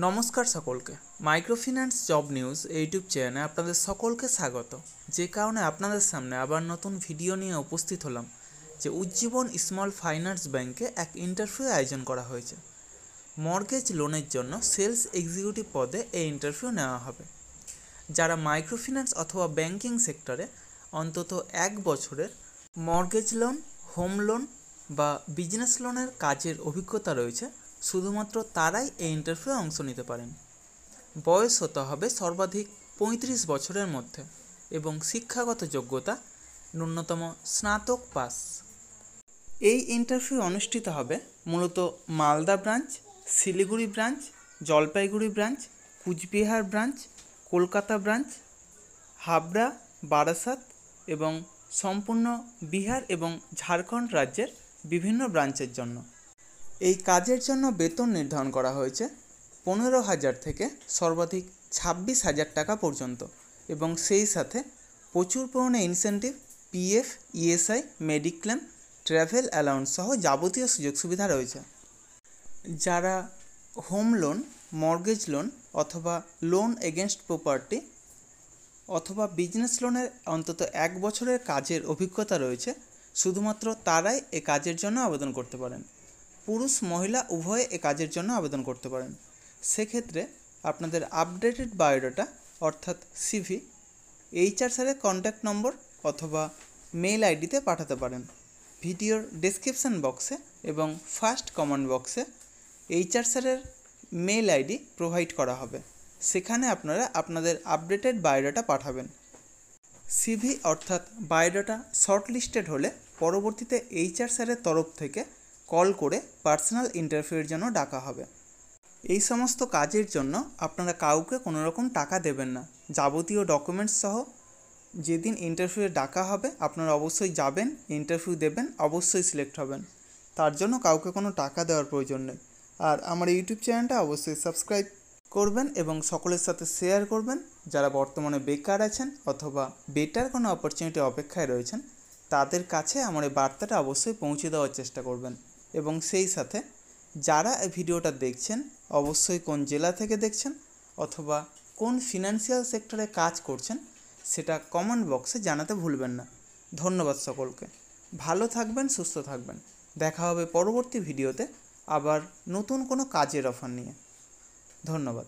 নমস্কার সকলকে। Microfinance job news YouTube চ্যানেলে আপনাদের সকলকে স্বাগত। যে কারণে আপনাদের সামনে আবার নতুন ভিডিও নিয়ে উপস্থিত হলাম যে উজ্জীবন স্মল ফাইন্যান্স ব্যাংকে এক ইন্টারভিউ আয়োজন করা হয়েছে। মর্গেজ লোনের জন্য সেলস এক্সিকিউটিভ পদে এই ইন্টারভিউ নেওয়া হবে। যারা মাইক্রোফিন্যান্স অথবা ব্যাংকিং সেক্টরে অন্তত 1 বছরের মর্গেজ লোন, হোম লোন বা বিজনেস লোনের কাজের অভিজ্ঞতা রয়েছে, শুধুমাত্র তারাই এই ইন্টারভিউয়ে অংশ নিতে পারেন। বয়স হতে হবে সর্বাধিক 35 বছরের মধ্যে এবং শিক্ষাগত যোগ্যতা ন্যূনতম স্নাতক পাস। এই ইন্টারভিউ অনুষ্ঠিত হবে মূলত Malda branch, Siliguri branch, Jalpaiguri branch, Coochbehar branch, Kolkata branch, Habra, Barasat এবং সম্পূর্ণ বিহার এবং ঝাড়খণ্ড রাজ্যের বিভিন্ন ব্রাঞ্চের জন্য। এই কাজের জন্য বেতন নির্ধারণ করা হয়েছে 15,000 থেকে সর্বাধিক 26,000 টাকা পর্যন্ত এবং সেই সাথে প্রচুর পরিমাণে incentive, PF, ESI, mediclaim, travel allowance সহ যাবতীয় সুযোগ সুবিধা রয়েছে। যারা হোম লোন, মর্গেজ লোন অথবা লোন এগেনস্ট প্রপার্টি অথবা বিজনেস লোনের অন্তত 1 বছরের কাজের অভিজ্ঞতা রয়েছে, শুধুমাত্র তারাই এ কাজের জন্য আবেদন করতে পারেন। পুরুষ মহিলা উভয়ে এ কাজের জন্য আবেদন করতে পারেন। সেক্ষেত্রে আপনাদের আপডেটেড বায়োডাটা অর্থাৎ সিভি এইচআর স্যারের কন্ট্যাক্ট নম্বর অথবা মেল আইডিতে পাঠাতে পারেন। ভিডিওর ডেসক্রিপশান বক্সে এবং ফার্স্ট কমেন্ট বক্সে এইচআর স্যারের মেল আইডি প্রোভাইড করা হবে, সেখানে আপনারা আপনাদের আপডেটেড বায়োডাটা পাঠাবেন। সিভি অর্থাৎ বায়োডাটা শর্টলিস্টেড হলে পরবর্তীতে এইচআর স্যারের তরফ থেকে কল করে পার্সোনাল ইন্টারভিউয়ের জন্য ডাকা হবে। এই সমস্ত কাজের জন্য আপনারা কাউকে কোনো রকম টাকা দেবেন না। যাবতীয় ডকুমেন্টস সহ যেদিন ইন্টারভিউয়ে ডাকা হবে আপনারা অবশ্যই যাবেন, ইন্টারভিউ দেবেন, অবশ্যই সিলেক্ট হবেন। তার জন্য কাউকে কোনো টাকা দেওয়ার প্রয়োজন নেই। আর আমার ইউটিউব চ্যানেলটা অবশ্যই সাবস্ক্রাইব করবেন এবং সকলের সাথে শেয়ার করবেন। যারা বর্তমানে বেকার আছেন অথবা বেটার কোনো অপরচুনিটি অপেক্ষায় রয়েছেন, তাদের কাছে আমার এই বার্তাটা অবশ্যই পৌঁছে দেওয়ার চেষ্টা করবেন। এবং সেই সাথে যারা এই ভিডিওটা দেখছেন, অবশ্যই কোন জেলা থেকে দেখছেন অথবা কোন ফিনান্সিয়াল সেক্টরে কাজ করছেন সেটা কমেন্ট বক্সে জানাতে ভুলবেন না। ধন্যবাদ সকলকে। ভালো থাকবেন, সুস্থ থাকবেন। দেখা হবে পরবর্তী ভিডিওতে আবার নতুন কোনো কাজের অফার নিয়ে। ধন্যবাদ।